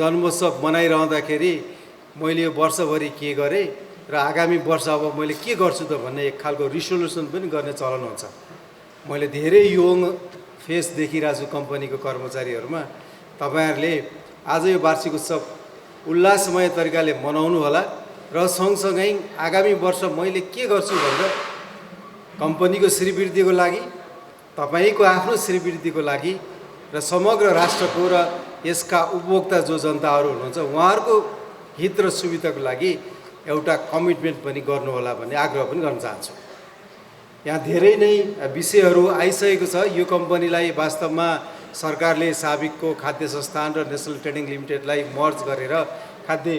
जन्मोत्सव मनाइरहँदाखेरि मैले यो वर्षभरि के गरेँ र आगामी वर्ष अब मैले के गर्छु त भन्ने एक खालको रिसोल्युसन पनि गर्ने चलन हुन्छ। मैले धेरै यङ फेस देखिरहेको छु कम्पनीको कर्मचारीहरूमा। तपाईँहरूले आज यो वार्षिक उत्सव उल्लासमय तरिकाले मनाउनु होला र सँगसँगै आगामी वर्ष मैले के गर्छु भनेर कम्पनीको श्रीवृद्धिको लागि, तपाईँको आफ्नो श्रीवृद्धिको लागि र समग्र राष्ट्रको र यसका उपभोक्ता जो जनताहरू हुनुहुन्छ उहाँहरूको हित र सुविधाको लागि एउटा कमिटमेन्ट पनि गर्नुहोला भन्ने आग्रह पनि गर्न चाहन्छु। यहाँ धेरै नै विषयहरू आइसकेको छ। यो कम्पनीलाई वास्तवमा सरकारले साबिकको खाद्य संस्थान र नेसनल ट्रेडिङ लिमिटेडलाई मर्ज गरेर खाद्य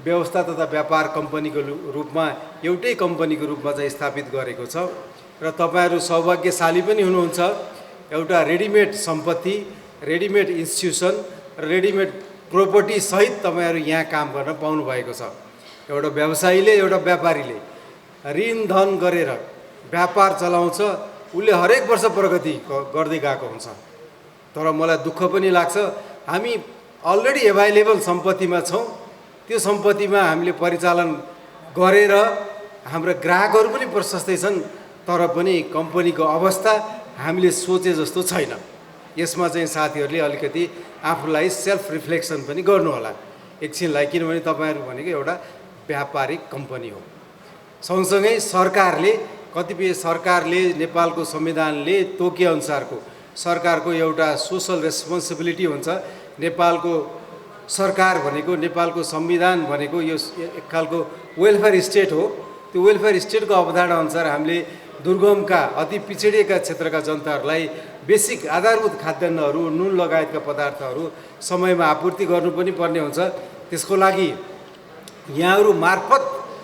व्यवस्था तथा व्यापार कम्पनीको रूपमा एउटै कम्पनीको रूपमा चाहिँ स्थापित गरेको छ र तपाईँहरू सौभाग्यशाली पनि हुनुहुन्छ। एउटा रेडिमेड सम्पत्ति, रेडिमेड इन्स्टिट्युसन र रेडिमेड प्रोपर्टी सहित तपाईँहरू यहाँ काम गर्न पाउनुभएको छ। एउटा व्यवसायीले, एउटा व्यापारीले ऋण धन गरेर व्यापार चलाउँछ, उसले हरेक वर्ष प्रगति गर्दै गएको हुन्छ। तर मलाई दुःख पनि लाग्छ, हामी अलरेडी एभाइलेबल सम्पत्तिमा छौँ। त्यो सम्पत्तिमा हामीले परिचालन गरेर हाम्रा ग्राहकहरू पनि प्रशस्तै छन्, तर पनि कम्पनीको अवस्था हामीले सोचे जस्तो छैन। यसमा चाहिँ साथीहरूले अलिकति आफूलाई सेल्फ रिफ्लेक्सन पनि गर्नुहोला एकछिनलाई, किनभने तपाईँहरू भनेको एउटा व्यापारिक कम्पनी हो। सँगसँगै सरकारले नेपालको संविधानले तोकेअनुसारको सरकारको एउटा सोसल रेस्पोन्सिबिलिटी हुन्छ। नेपालको सरकार भनेको, नेपालको संविधान भनेको यो एक खालको वेलफेयर स्टेट हो। त्यो वेलफेयर स्टेटको अवधारणा अनुसार हामीले दुर्गमका, अति पिछडिएका क्षेत्रका जनताहरूलाई बेसिक आधारभूत खाद्यान्नहरू, नुन लगायतका पदार्थहरू समयमा आपूर्ति गर्नु पनि पर्ने हुन्छ। त्यसको लागि यहाँहरू मार्फत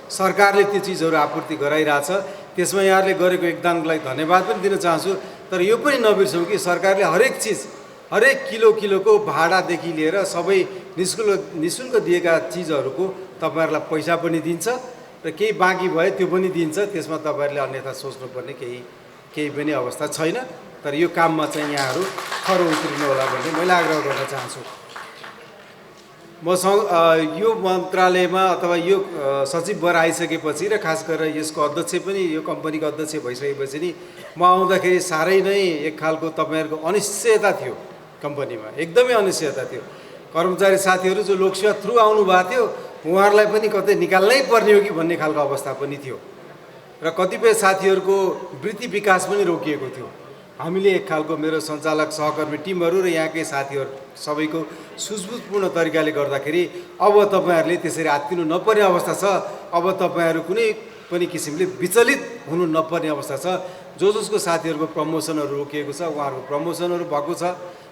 सरकारले त्यो चिजहरू आपूर्ति गराइरहेछ। त्यसमा यहाँहरूले गरेको योगदानको लागि धन्यवाद पनि दिन चाहन्छु। तर यो पनि नबिर्सौँ कि सरकारले हरेक चिज, हरेक किलोको भाडादेखि लिएर सबै निःशुल्क दिएका चिजहरूको तपाईँहरूलाई पैसा पनि दिन्छ र केही बाँकी भए त्यो पनि दिन्छ। त्यसमा तपाईँहरूले अन्यथा सोच्नुपर्ने केही पनि अवस्था छैन। तर यो काममा चाहिँ यहाँहरू खरो उत्रिनु होला भन्ने मैले आग्रह गर्न चाहन्छु। यो मन्त्रालयमा अथवा यो सचिव भएर आइसकेपछि र खास गरेर यसको अध्यक्ष पनि, यो कम्पनीको अध्यक्ष भइसकेपछि नि म आउँदाखेरि साह्रै नै एक खालको तपाईँहरूको अनिश्चयता थियो कम्पनीमा, एकदमै अनिश्चयता थियो। कर्मचारी साथीहरू जो लोकसेवा थ्रु आउनु भएको थियो उहाँहरूलाई पनि कतै निकाल्नै पर्ने हो कि भन्ने खालको अवस्था पनि थियो र कतिपय साथीहरूको वृत्ति विकास पनि रोकिएको थियो। हामीले एक खालको मेरो सञ्चालक, सहकर्मी टिमहरू र यहाँकै साथीहरू सबैको सुझबुझपूर्ण तरिकाले गर्दाखेरि अब तपाईँहरूले त्यसरी आत्तिनु नपर्ने अवस्था छ। अब तपाईँहरू कुनै पनि किसिमले विचलित हुनु नपर्ने अवस्था छ। जसको साथीहरूको प्रमोसनहरू रोकिएको छ उहाँहरूको प्रमोसनहरू भएको छ।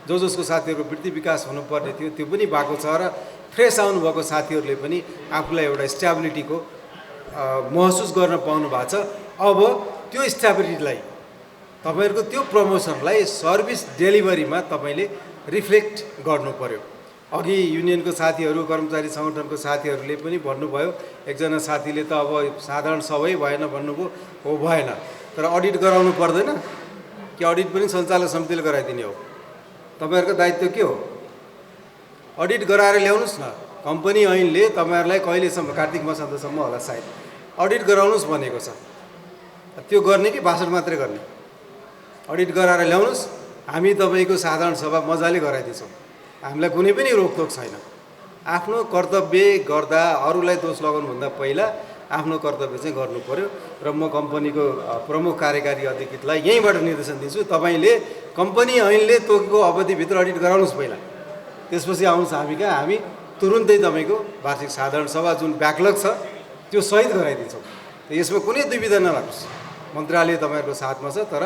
जसको साथीहरूको वृत्ति विकास हुनुपर्ने थियो त्यो पनि भएको छ र फ्रेस आउनुभएको साथीहरूले पनि आफूलाई एउटा स्ट्याबिलिटीको महसुस गर्न पाउनु भएको छ। अब त्यो स्ट्याबिलिटीलाई, तपाईँहरूको त्यो प्रमोसनलाई सर्भिस डेलिभरीमा तपाईँले रिफ्लेक्ट गर्नु पर्यो। अघि युनियनको साथीहरू, कर्मचारी सङ्गठनको साथीहरूले पनि भन्नुभयो, एकजना साथीले त अब साधारण सबै भएन भन्नुभयो। हो, भएन, तर अडिट गराउनु पर्दैन कि? अडिट पनि सञ्चालक समितिले गराइदिने हो। तपाईँहरूको दायित्व के हो? अडिट गराएर ल्याउनुहोस् न। कम्पनी ऐनले तपाईँहरूलाई कहिलेसम्म, कार्तिक मसान्तसम्म होला सायद, अडिट गराउनुहोस् भनेको छ। त्यो गर्ने कि भाषण मात्रै गर्ने? अडिट गराएर ल्याउनुहोस्, हामी तपाईँको साधारण सभा मजाले गराइदिन्छौँ। हामीलाई कुनै पनि रोकटोक छैन। आफ्नो कर्तव्य गर्दा अरूलाई दोष लगाउनुभन्दा पहिला आफ्नो कर्तव्य चाहिँ गर्नु पर्यो। र म कम्पनीको प्रमुख कार्यकारी अधिकृतलाई यहीँबाट निर्देशन दिन्छु, तपाईँले कम्पनी ऐनले तोकेको अवधिभित्र अडिट गराउनुहोस् पहिला, त्यसपछि आउनुहोस् हामी कहाँ। हामी तुरुन्तै तपाईँको वार्षिक साधारण सभा जुन ब्याकलग छ त्यो सहित गराइदिन्छौँ। यसमा कुनै दुविधा नलाग्नुहोस्, मन्त्रालय तपाईँहरूको साथमा छ। तर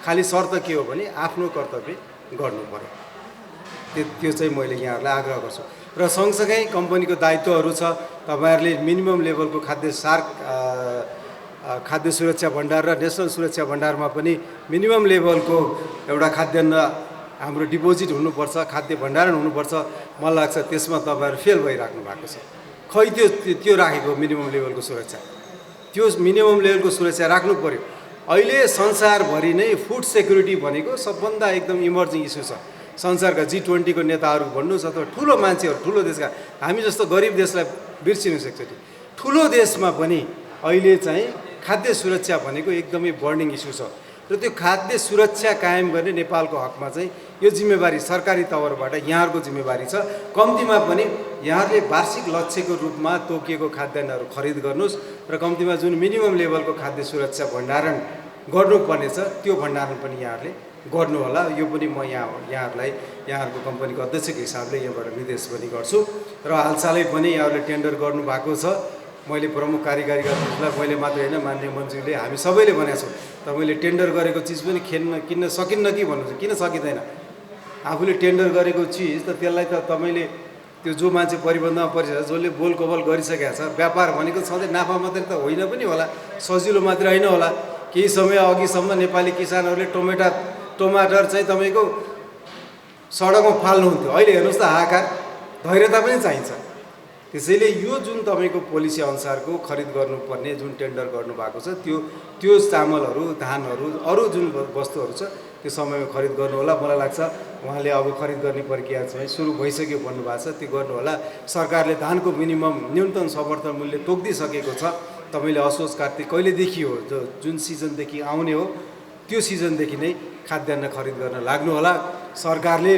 खालि शर्त के हो भने आफ्नो कर्तव्य गर्नु पर्यो। त्यो चाहिँ मैले यहाँहरूलाई आग्रह गर्छु। र सँगसँगै कम्पनीको दायित्वहरू छ। तपाईँहरूले मिनिमम लेभलको खाद्य सुरक्षा भण्डार र नेसनल सुरक्षा भण्डारमा पनि मिनिमम लेभलको एउटा खाद्यान्न हाम्रो डिपोजिट हुनुपर्छ, खाद्य भण्डारण हुनुपर्छ। मलाई लाग्छ त्यसमा तपाईँहरू फेल भइराख्नु भएको छ। खै त्यो राखेको मिनिमम लेभलको सुरक्षा, त्यो मिनिमम लेभलको सुरक्षा राख्नु पर्यो। अहिले संसारभरि नै फुड सेक्युरिटी भनेको सबभन्दा एकदम इमर्जिङ इस्यु छ। संसारका G20 को नेताहरू भन्नुहोस् अथवा ठुलो मान्छेहरू ठुलो देशका हामी जस्तो गरिब देशलाई बिर्सिनु सक्छ नि ठुलो देशमा पनि अहिले चाहिँ खाद्य सुरक्षा भनेको एकदमै बर्निङ इस्यु छ र त्यो खाद्य सुरक्षा कायम गर्ने नेपालको हकमा चाहिँ यो जिम्मेवारी सरकारी तवरबाट यहाँहरूको जिम्मेवारी छ कम्तीमा पनि यहाँहरूले वार्षिक लक्ष्यको रूपमा तोकिएको खाद्यान्नहरू खरिद गर्नुहोस् र कम्तीमा जुन मिनिमम लेभलको खाद्य सुरक्षा भण्डारण गर्नुपर्ने छ त्यो भण्डारण पनि यहाँहरूले गर्नु होला यो पनि म यहाँहरूलाई यहाँहरूको कम्पनीको अध्यक्षको हिसाबले यहाँबाट निर्देश पनि गर्छु र हालसालै पनि यहाँहरूले टेन्डर गर्नुभएको छ मैले प्रमुख कार्यकारी अध्यक्षलाई मैले मात्र होइन मान्य मन्त्रीले हामी सबैले भनेका छौँ तपाईँले टेन्डर गरेको चिज पनि किन्न सकिन्न कि भन्नुहुन्छ किन सकिँदैन आफूले टेन्डर गरेको चिज त त्यसलाई त तपाईँले त्यो जो मान्छे परिबन्धमा परिसकेको छ जसले बोल कबल गरिसकेको छ व्यापार भनेको सधैँ नाफा मात्रै त होइन पनि होला सजिलो मात्रै होइन होला केही समय अघिसम्म नेपाली किसानहरूले टमाटर चाहिँ तपाईँको सडकमा फाल्नुहुन्थ्यो अहिले हेर्नुहोस् त हाहाकार धैर्यता पनि चाहिन्छ त्यसैले यो जुन तपाईँको पोलिसी अनुसारको खरिद गर्नुपर्ने जुन टेन्डर गर्नुभएको छ त्यो चामलहरू धानहरू अरू जुन वस्तुहरू छ त्यो समयमा खरिद गर्नु होला मलाई लाग्छ उहाँले अब खरिद गर्ने प्रक्रिया चाहिँ सुरु भइसक्यो भन्नुभएको छ त्यो गर्नु होला सरकारले धानको मिनिमम न्यूनतम समर्थन मूल्य तोकिदिसकेको छ तपाईँले असोज कार्तिक कहिलेदेखि हो जुन सिजनदेखि आउने हो त्यो सिजनदेखि नै खाद्यान्न खरिद गर्न लाग्नु होला सरकारले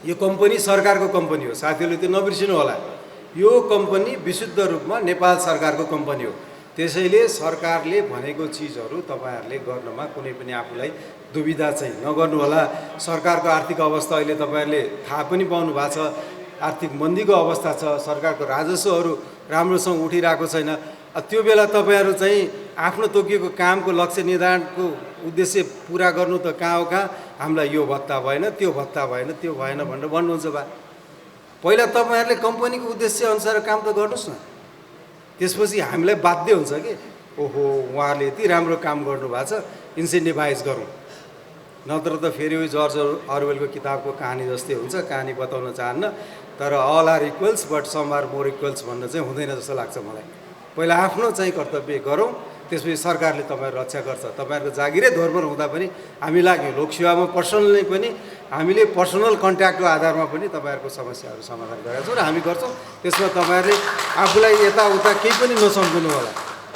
यो कम्पनी सरकारको कम्पनी हो साथीहरूले त्यो नबिर्सिनु होला यो कम्पनी विशुद्ध रूपमा नेपाल सरकारको कम्पनी हो त्यसैले सरकारले भनेको चिजहरू तपाईँहरूले गर्नमा कुनै पनि आफूलाई दुविधा चाहिँ नगर्नु होला सरकारको आर्थिक अवस्था अहिले तपाईँहरूले थाहा पनि पाउनु भएको छ आर्थिक मन्दीको अवस्था छ सरकारको राजस्वहरू राम्रोसँग उठिरहेको छैन त्यो बेला तपाईँहरू चाहिँ आफ्नो तोकिएको कामको लक्ष्य निर्धारणको उद्देश्य पुरा गर्नु त कहाँ हो कहाँ हामीलाई यो भत्ता भएन त्यो भत्ता भएन त्यो भएन भनेर भन्नुहुन्छ बा पहिला तपाईँहरूले कम्पनीको उद्देश्य अनुसार काम त गर्नुहोस् न त्यसपछि हामीलाई बाध्य हुन्छ कि ओहो उहाँहरूले यति राम्रो काम गर्नुभएको छ इन्सेन्टिभाइज गरौँ नत्र त फेरि जर्ज अरवेलको किताबको कहानी जस्तै हुन्छ कहानी बताउन चाहन्न तर all are equals but some are more equals भन्न चाहिँ हुँदैन जस्तो लाग्छ मलाई पहिला आफ्नो चाहिँ कर्तव्य गरौँ त्यसपछि सरकारले तपाईँहरू रक्षा गर्छ तपाईँहरूको जागिरै धोरमोर हुँदा पनि हामी लाग्यो लोकसेवामा पर्सनली पनि हामीले पर्सनल कन्ट्याक्टको आधारमा पनि तपाईँहरूको समस्याहरू समाधान गरेका छौँ र हामी गर्छौँ त्यसमा तपाईँहरूले आफूलाई यताउता केही पनि नसम्झनु होला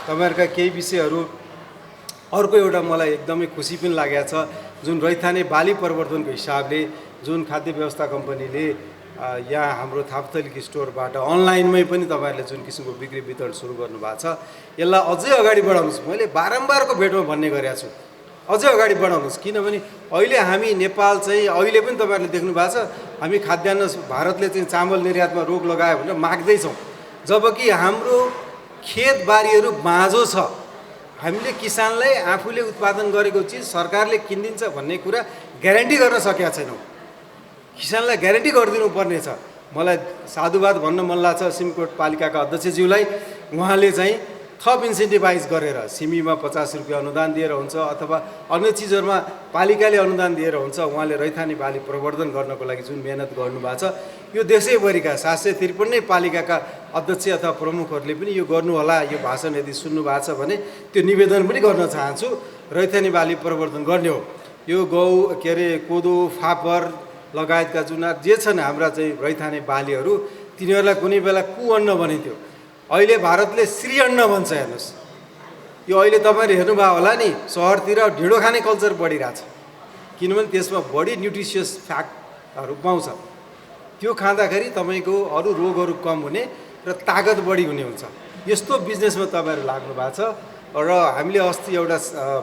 तपाईँहरूका केही विषयहरू अर्को एउटा मलाई एकदमै खुसी पनि लागेको छ जुन रैथाने बाली परिवर्तनको हिसाबले जुन खाद्य व्यवस्था कम्पनीले यहाँ हाम्रो थापथलीक स्टोरबाट अनलाइनमै पनि तपाईँहरूले जुन किसिमको बिक्री वितरण सुरु गर्नुभएको छ यसलाई अझै अगाडि बढाउनुहोस् मैले बारम्बारको भेटमा भन्ने गरेको छु अझै अगाडि बढाउनुहोस् किनभने अहिले हामी नेपाल चाहिँ अहिले पनि तपाईँहरूले देख्नु भएको छ हामी खाद्यान्न भारतले चाहिँ चामल निर्यातमा रोक लगायो भनेर माग्दैछौँ जबकि हाम्रो खेतबारीहरू बाँझो छ हामीले किसानलाई आफूले उत्पादन गरेको चिज सरकारले किनिदिन्छ भन्ने कुरा ग्यारेन्टी गर्न सकेका छैनौँ किसानलाई ग्यारेन्टी गरिदिनु पर्ने छ मलाई साधुवाद भन्न मन लाग्छ सिमकोट पालिकाका अध्यक्षज्यूलाई उहाँले चाहिँ थप इन्सेन्टिभाइज गरेर सिमीमा 50 रुपियाँ अनुदान दिएर हुन्छ अथवा अन्य चिजहरूमा पालिकाले अनुदान दिएर हुन्छ उहाँले रैथाने बाली प्रवर्धन गर्नको लागि जुन मेहनत गर्नुभएको छ यो देशैभरिका 753 पालिकाका अध्यक्ष अथवा प्रमुखहरूले पनि यो गर्नु होला यो भाषण यदि सुन्नु भएको छ भने त्यो निवेदन पनि गर्न चाहन्छु रैथाने बाली प्रवर्धन गर्ने हो यो गहुँ के अरे कोदो फापर लगायतका जुन जे छन् हाम्रा चाहिँ रैथाने बालीहरू तिनीहरूलाई कुनै बेला कुअन्न भनिन्थ्यो अहिले भारतले श्री अन्न भन्छ हेर्नुहोस् यो अहिले तपाईँले हेर्नुभयो होला नि सहरतिर ढिँडो खाने कल्चर बढिरहेछ किनभने त्यसमा बढी न्युट्रिसियस फ्याक्टहरू पाउँछ त्यो खाँदाखेरि तपाईँको अरू रोगहरू कम हुने र तागत बढी हुने हुन्छ यस्तो बिजनेसमा तपाईँहरू लाग्नु भएको छ र हामीले अस्ति एउटा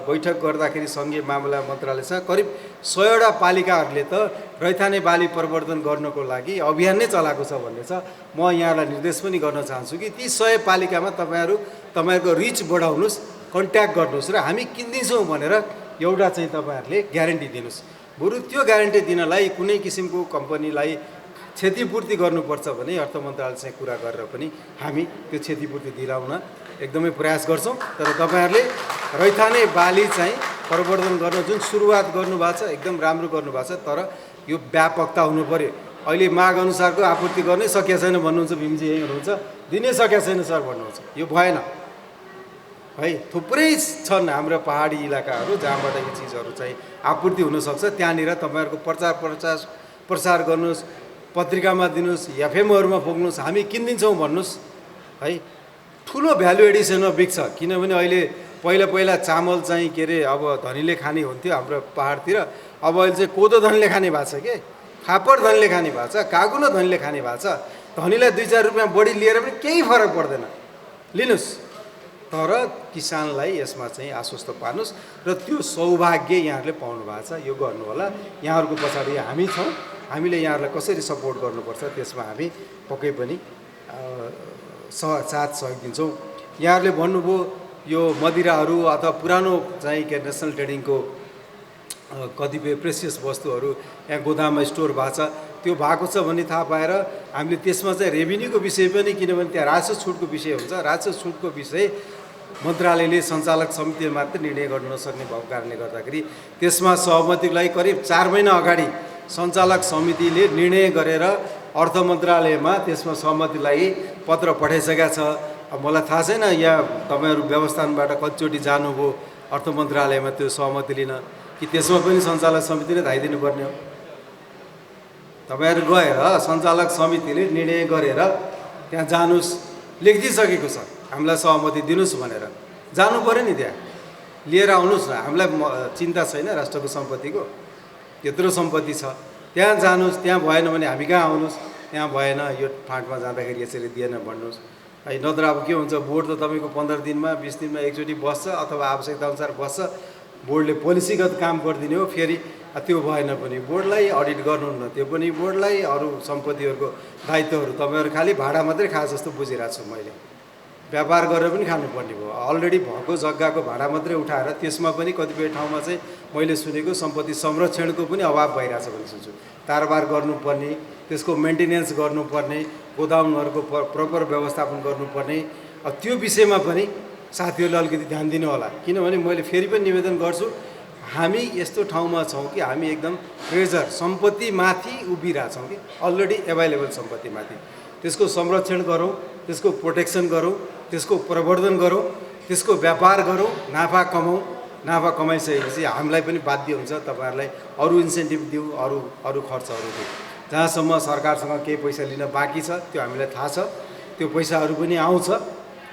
बैठक गर्दाखेरि सङ्घीय मामला मन्त्रालयसँग करिब 100वटा पालिकाहरूले त रैथाने बाली परिवर्तन गर्नको लागि अभियान नै चलाएको छ भन्ने छ म यहाँलाई निर्देश पनि गर्न चाहन्छु कि ती 100 पालिकामा तपाईँहरूको रिच बढाउनुहोस् कन्ट्याक्ट गर्नुहोस् र हामी किन्दिन्छौँ भनेर एउटा चाहिँ तपाईँहरूले ग्यारेन्टी दिनुहोस् बरु त्यो ग्यारेन्टी दिनलाई कुनै किसिमको कम्पनीलाई क्षतिपूर्ति गर्नुपर्छ भने अर्थ मन्त्रालयसँग कुरा गरेर पनि हामी त्यो क्षतिपूर्ति दिलाउन एकदमै प्रयास गर्छौँ तर तपाईँहरूले रैथाने बाली चाहिँ परिवर्तन गर्न जुन सुरुवात गर्नुभएको छ एकदम राम्रो गर्नुभएको छ तर यो व्यापकता हुनु पर्यो अहिले माग अनुसारको आपूर्ति गर्नै सकिएको छैन भन्नुहुन्छ भीमजी यही हुनुहुन्छ दिनै सकेको छैन सर भन्नुहुन्छ यो भएन है। थुप्रै छन् हाम्रो पहाडी इलाकाहरू जहाँबाट यी चिजहरू चाहिँ आपूर्ति हुनसक्छ। त्यहाँनिर तपाईँहरूको प्रचार गर्नुहोस्, पत्रिकामा दिनुहोस्, एफएमहरूमा पुग्नुहोस्, हामी किनिदिन्छौँ भन्नुहोस् है। ठुलो भ्यालु एडिसनमा बिक्छ। किनभने अहिले पहिला चामल चाहिँ के अरे अब धनीले खाने हुन्थ्यो हाम्रो पहाडतिर, अब अहिले चाहिँ कोदो धनीले खाने भएको छ के, फापर धनीले खाने भएको छ, कागुलो धनीले खाने भएको छ। धनीलाई 2-4 रुपियाँ बढी लिएर पनि केही फरक पर्दैन, लिनुहोस्। तर किसानलाई यसमा चाहिँ आश्वस्त पार्नुहोस् र त्यो सौभाग्य यहाँहरूले पाउनु भएको छ, यो गर्नु होला। यहाँहरूको पछाडि हामी छौँ, हामीले यहाँहरूलाई कसरी सपोर्ट गर्नुपर्छ त्यसमा हामी पक्कै पनि साथ सहयोग दिन्छौँ। यहाँहरूले भन्नुभयो यो मदिराहरू अथवा पुरानो चाहिँ के नेसनल ट्रेडिङको कतिपय प्रेसियस वस्तुहरू यहाँ गोदाममा स्टोर भएको छ, त्यो भएको छ भन्ने थाहा पाएर हामीले त्यसमा चाहिँ रेभिन्यूको विषय पनि, किनभने त्यहाँ राजस्व छुटको विषय हुन्छ, राजस्व छुटको विषय मन्त्रालयले सञ्चालक समितिले मात्र निर्णय गर्न नसक्ने भएको कारणले गर्दाखेरि त्यसमा सहमतिको लागि करिब 4 महिना अगाडि सञ्चालक समितिले निर्णय गरेर अर्थ मन्त्रालयमा त्यसमा सहमतिलाई पत्र पठाइसकेका छ। अब मलाई थाहा छैन यहाँ तपाईँहरू व्यवस्थापनबाट कतिचोटि जानुभयो अर्थ मन्त्रालयमा त्यो सहमति लिन, कि त्यसमा पनि सञ्चालक समितिले धाइदिनु पर्ने हो? तपाईँहरू गएर सञ्चालक समितिले निर्णय गरेर त्यहाँ जानुहोस्, लेखिदिइसकेको छ हामीलाई सहमति दिनुहोस् भनेर, जानु पऱ्यो नि, त्यहाँ लिएर आउनुहोस् न। हामीलाई चिन्ता छैन राष्ट्रको सम्पत्तिको, त्यत्रो सम्पत्ति छ, त्यहाँ जानुहोस्। त्यहाँ भएन भने हामी कहाँ आउनुहोस्, त्यहाँ भएन यो फाँटमा जाँदाखेरि यसरी दिएन भन्नुहोस् है। नत्र अब के हुन्छ, बोर्ड त तपाईँको 15 दिनमा 20 दिनमा एकचोटि बस्छ अथवा आवश्यकता अनुसार बस्छ, बोर्डले पोलिसीगत काम गरिदिने हो। फेरि त्यो भएन भने बोर्डलाई अडिट गर्नुहुन्न, त्यो पनि बोर्डलाई, अरू सम्पत्तिहरूको दायित्वहरू तपाईँहरू खालि भाडा मात्रै खाए जस्तो बुझिरहेको छु मैले। व्यापार गरेर पनि खानुपर्ने भयो, अलरेडी भएको जग्गाको भाडा मात्रै उठाएर त्यसमा पनि कतिपय ठाउँमा चाहिँ मैले सुनेको सम्पत्ति संरक्षणको पनि अभाव भइरहेछ भन्ने सुन्छु। कारोबार गर्नुपर्ने, त्यसको मेन्टेनेन्स गर्नुपर्ने, गोदामहरूको प्रपर व्यवस्थापन गर्नुपर्ने, त्यो विषयमा पनि साथीहरूले अलिकति ध्यान दिनु होला। किनभने मैले फेरि पनि निवेदन गर्छु, हामी यस्तो ठाउँमा छौँ कि हामी एकदम ट्रेजर सम्पत्तिमाथि उभिरहेछौँ कि अलरेडी एभाइलेबल सम्पत्तिमाथि, त्यसको संरक्षण गरौँ, त्यसको प्रोटेक्सन गरौँ, त्यसको प्रवर्धन गरौँ, त्यसको व्यापार गरौँ, नाफा कमाउँ। नाफा कमाइसकेपछि हामीलाई पनि बाध्य हुन्छ तपाईँहरूलाई अरू इन्सेन्टिभ दिउँ, अरू खर्चहरू दिउँ। जहाँसम्म सरकारसँग केही पैसा लिन बाँकी छ त्यो हामीलाई थाहा छ, त्यो पैसाहरू पनि आउँछ।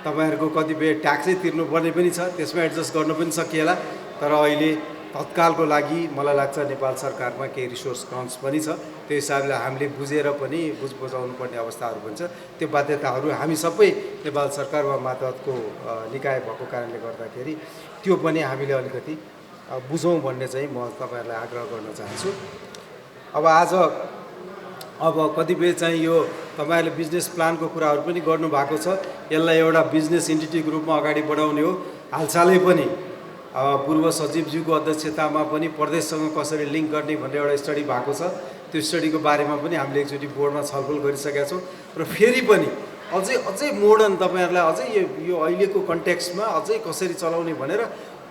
तपाईँहरूको कतिपय ट्याक्सै तिर्नुपर्ने पनि छ, त्यसमा एडजस्ट गर्न पनि सकिएला। तर अहिले तत्कालको लागि मलाई लाग्छ नेपाल सरकारमा केही रिसोर्स क्रन्च पनि छ, त्यो हिसाबले हामीले बुझेर पनि बुझाउनु पर्ने अवस्थाहरू पनि छ। त्यो बाध्यताहरू हामी सबै नेपाल सरकार वा मातहतको निकाय भएको कारणले गर्दाखेरि त्यो पनि हामीले अलिकति बुझौँ भन्ने चाहिँ म तपाईँहरूलाई आग्रह गर्न चाहन्छु। अब कतिपय चाहिँ यो तपाईँहरूले बिजनेस प्लानको कुराहरू पनि गर्नुभएको छ, यसलाई एउटा बिजनेस इन्टिटीको रूपमा अगाडि बढाउने हो। हालसालै पनि पूर्व सचिवज्यूको अध्यक्षतामा पनि प्रदेशसँग कसरी लिङ्क गर्ने भन्ने एउटा स्टडी भएको छ। त्यो स्टडीको बारेमा पनि हामीले एकचोटि बोर्डमा छलफल गरिसकेका छौँ र फेरि पनि अझै मोडर्न तपाईँहरूलाई अझै यो अहिलेको कन्टेक्स्टमा अझै कसरी चलाउने भनेर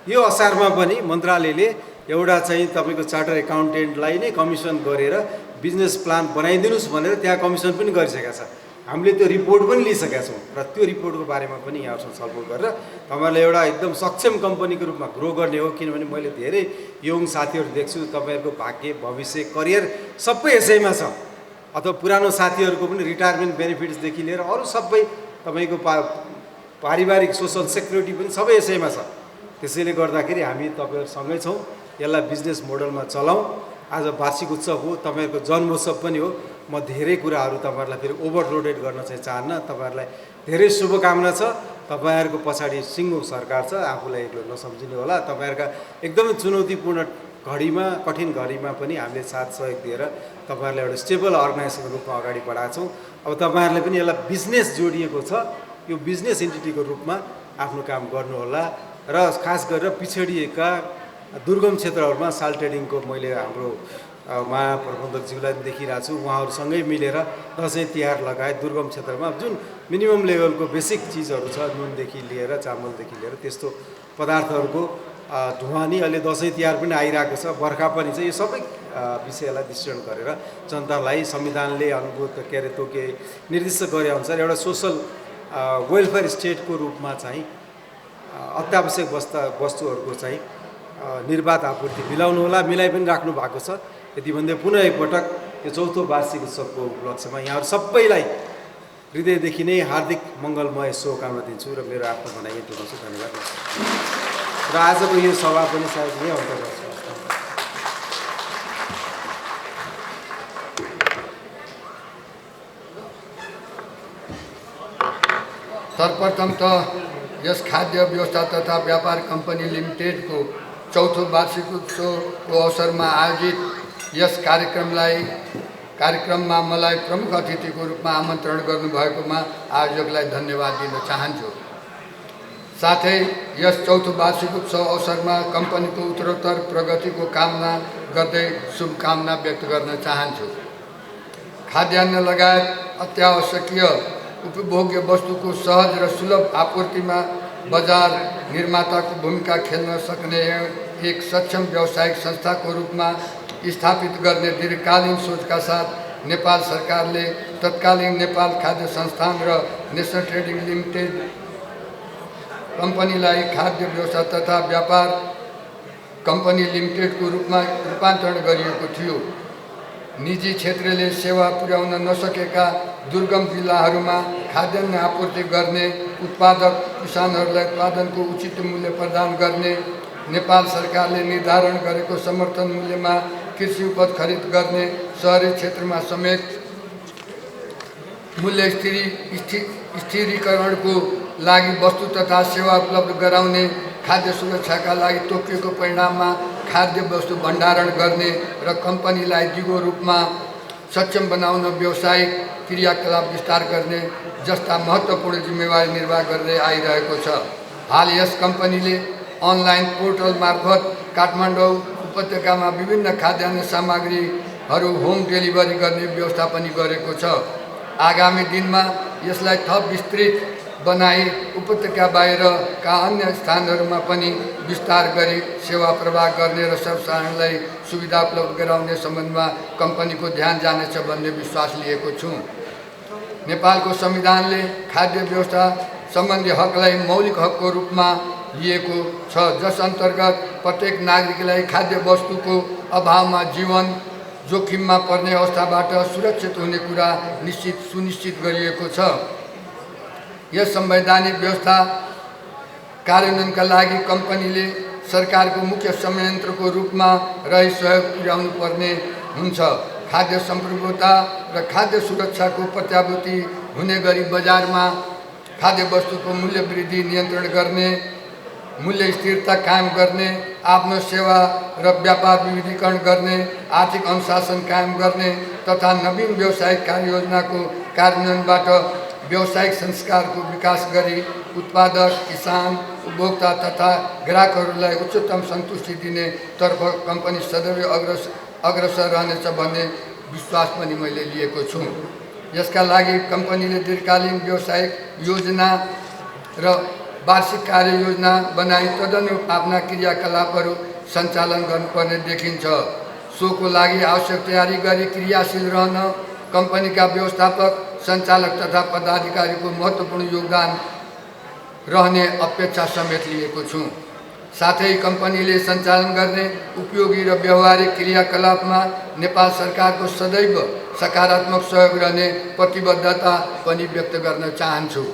यो असारमा पनि मन्त्रालयले एउटा चाहिँ तपाईँको चार्टर एकाउन्टेन्टलाई नै कमिसन गरेर बिजनेस प्लान बनाइदिनुहोस् भनेर त्यहाँ कमिसन पनि गरिसकेका छ। हामीले त्यो रिपोर्ट पनि लिइसकेका छौँ र त्यो रिपोर्टको बारेमा पनि यहाँहरूसँग छलफल गरेर तपाईँहरूलाई एउटा एकदम सक्षम कम्पनीको रूपमा ग्रो गर्ने हो। किनभने मैले धेरै यङ साथीहरू देख्छु, तपाईँहरूको भाग्य, भविष्य, करियर सबै यसैमा छ। अथवा पुरानो साथीहरूको पनि रिटायरमेन्ट बेनिफिट्सदेखि लिएर अरू सबै तपाईँको पारिवारिक सोसल सेक्युरिटी पनि सबै यसैमा छ। त्यसैले गर्दाखेरि हामी तपाईँहरूसँगै छौँ, यसलाई बिजनेस मोडलमा चलाउँ। आज वार्षिक उत्सव हो, तपाईँहरूको जन्मोत्सव पनि हो। म धेरै कुराहरू तपाईँहरूलाई फेरि ओभरलोडेड गर्न चाहिँ चाहन्न। तपाईँहरूलाई धेरै शुभकामना छ। तपाईँहरूको पछाडि सिङ्गो सरकार छ, आफूलाई एक्लो नसम्झिनु होला। तपाईँहरूका एकदमै चुनौतीपूर्ण घडीमा, कठिन घडीमा पनि हामीले साथ सहयोग दिएर तपाईँहरूलाई एउटा स्टेबल अर्गनाइजेसनको रूपमा अगाडि बढाएको छौँ। अब तपाईँहरूले पनि यसलाई बिजनेस जोडिएको छ, यो बिजनेस इन्टिटीको रूपमा आफ्नो काम गर्नुहोला र खास गरेर पिछडिएका दुर्गम क्षेत्रहरूमा साल ट्रेडिङको मैले हाम्रो महाप्रबन्धकज्यूलाई देखिरहेको छु, उहाँहरूसँगै मिलेर दसैँ तिहार लगायत दुर्गम क्षेत्रमा जुन मिनिमम लेभलको बेसिक चिजहरू छ, नुनदेखि लिएर चामलदेखि लिएर त्यस्तो पदार्थहरूको ढुवानी अहिले दसैँ तिहार पनि आइरहेको छ, बर्खा पनि छ। यो सबै विषयलाई दृष्टिकोण गरेर जनतालाई संविधानले अनुभूत निर्दिष्ट गरे अनुसार एउटा सोसल वेलफेयर स्टेटको रूपमा चाहिँ अत्यावश्यक वस्तुहरूको चाहिँ निर्बाध आपूर्ति मिलाउनु होला, मिलाइ पनि राख्नु भएको छ। यति भन्दै पुनः एकपटक यो चौथो वार्षिक उत्सवको उपलक्ष्यमा यहाँहरू सबैलाई हृदयदेखि नै हार्दिक मङ्गलमय शुभकामना दिन्छु र मेरो आफ्नो भनाइ यही टुङ्गाउँछु। धन्यवाद। र आजको यो सभा पनि सायद यही अन्त गर्छु। सर्वप्रथम त यस खाद्य व्यवस्था तथा व्यापार कम्पनी लिमिटेडको चौथो वार्षिक उत्सवको अवसरमा आयोजित यस कार्यक्रममा मलाई प्रमुख अतिथिको रूपमा आमन्त्रण गर्नुभएकोमा आयोजकलाई धन्यवाद दिन चाहन्छु। साथै यस चौथो वार्षिक उत्सव अवसरमा कम्पनीको उत्तरोत्तर प्रगतिको कामना गर्दै शुभकामना व्यक्त गर्न चाहन्छु। खाद्यान्न लगायत अत्यावश्यकीय उपभोग्य वस्तुको सहज र सुलभ आपूर्तिमा बजार निर्माताको भूमिका खेल्न सक्ने एक सक्षम व्यावसायिक संस्थाको रूपमा स्थापित गर्ने दीर्घकालीन सोचका साथ नेपाल सरकारले तत्कालीन नेपाल खाद्य संस्थान र नेसनल ट्रेडिङ लिमिटेड कम्पनीलाई खाद्य व्यवस्था तथा व्यापार कम्पनी लिमिटेडको रूपमा रूपान्तरण गरिएको थियो। निजी क्षेत्रले सेवा पुर्याउन नसकेका दुर्गम जिल्लाहरूमा खाद्यान्न आपूर्ति गर्ने, उत्पादक किसानहरूलाई उत्पादनको उचित मूल्य प्रदान गर्ने, नेपाल सरकारले निर्धारण गरेको समर्थन मूल्यमा कृषि उपज खरिद गर्ने, शहरी क्षेत्रमा समेत मूल्य स्थिरीकरणको लागि वस्तु तथा सेवा उपलब्ध गराउने, खाद्य सुरक्षाका लागि तोकिएको परिणाममा खाद्य वस्तु भण्डारण गर्ने र कम्पनीलाई दिगो रूपमा सक्षम बनाउन व्यावसायिक क्रियाकलाप विस्तार गर्ने जस्ता महत्त्वपूर्ण जिम्मेवारी निर्वाह गर्दै आइरहेको छ। हाल यस कम्पनीले अनलाइन पोर्टल मार्फत काठमाडौँ उपत्यकामा विभिन्न खाद्यान्न सामग्रीहरू होम डेलिभरी गर्ने व्यवस्था पनि गरेको छ। आगामी दिनमा यसलाई थप विस्तृत बनाई उपत्यका बाहिरका अन्य स्थानहरूमा पनि विस्तार गरी सेवा प्रवाह गर्ने र सर्वसाधारणलाई सुविधा उपलब्ध गराउने सम्बन्धमा कम्पनीको ध्यान जानेछ भन्ने विश्वास लिएको छु। नेपालको संविधानले खाद्य व्यवस्था सम्बन्धी हकलाई मौलिक हकको रूपमा लिएको छ, जस अन्तर्गत प्रत्येक नागरिकलाई खाद्य वस्तुको अभावमा जीवन जोखिममा पर्ने अवस्थाबाट सुरक्षित हुने कुरा सुनिश्चित गरिएको छ। यस संवैधानिक व्यवस्था कार्यान्वयनका लागि कम्पनीले सरकारको मुख्य संयन्त्रको रूपमा रही सहयोग पुर्याउनु पर्ने हुन्छ। खाद्य सम्प्रभुता र खाद्य सुरक्षाको प्रत्याभूति हुने गरी बजारमा खाद्य वस्तुको मूल्य वृद्धि नियन्त्रण गर्ने, मूल्य स्थिरता कायम गर्ने, आफ्नो सेवा र व्यापार विविधीकरण गर्ने, आर्थिक अनुशासन कायम गर्ने तथा नवीन व्यावसायिक कार्ययोजनाको कार्यान्वयनबाट व्यावसायिक संस्कारको विकास गरी उत्पादक, किसान, उपभोक्ता तथा ग्राहकहरूलाई उच्चतम सन्तुष्टि दिने तर्फ कम्पनी सदैव अग्रसर रहनेछ भन्ने विश्वास पनि मैले लिएको छु। यसका लागि कम्पनीले दीर्घकालीन व्यावसायिक योजना र वार्षिक कार्ययोजना बनाई तदनुरूप आफ्ना क्रियाकलापहरू सञ्चालन गर्नुपर्ने देखिन्छ। सोको लागि आवश्यक तयारी गरी क्रियाशील रहन कम्पनीका व्यवस्थापक, सञ्चालक तथा पदाधिकारीको महत्त्वपूर्ण योगदान रहने अपेक्षा समेत लिएको छु। साथै कम्पनीले सञ्चालन गर्ने उपयोगी र व्यवहारिक क्रियाकलापमा नेपाल सरकारको सदैव सकारात्मक सहयोग रहने प्रतिबद्धता पनि व्यक्त गर्न चाहन्छु।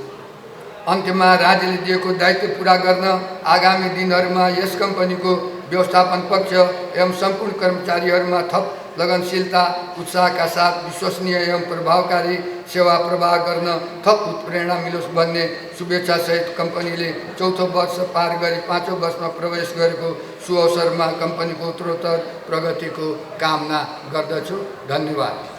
अन्त्यमा राज्यले दिएको दायित्व पुरा गर्न आगामी दिनहरूमा यस कम्पनीको व्यवस्थापन पक्ष एवं सम्पूर्ण कर्मचारीहरूमा थप लगनशीलता, उत्साहका साथ विश्वसनीय एवं प्रभावकारी सेवा प्रवाह गर्न थप उत्प्रेरणा मिलोस् भन्ने शुभेच्छासहित कम्पनीले चौथो वर्ष पार गरी पाँचौँ वर्षमा प्रवेश गरेको सुअवसरमा कम्पनीको उत्तरोत्तर प्रगतिको कामना गर्दछु। धन्यवाद।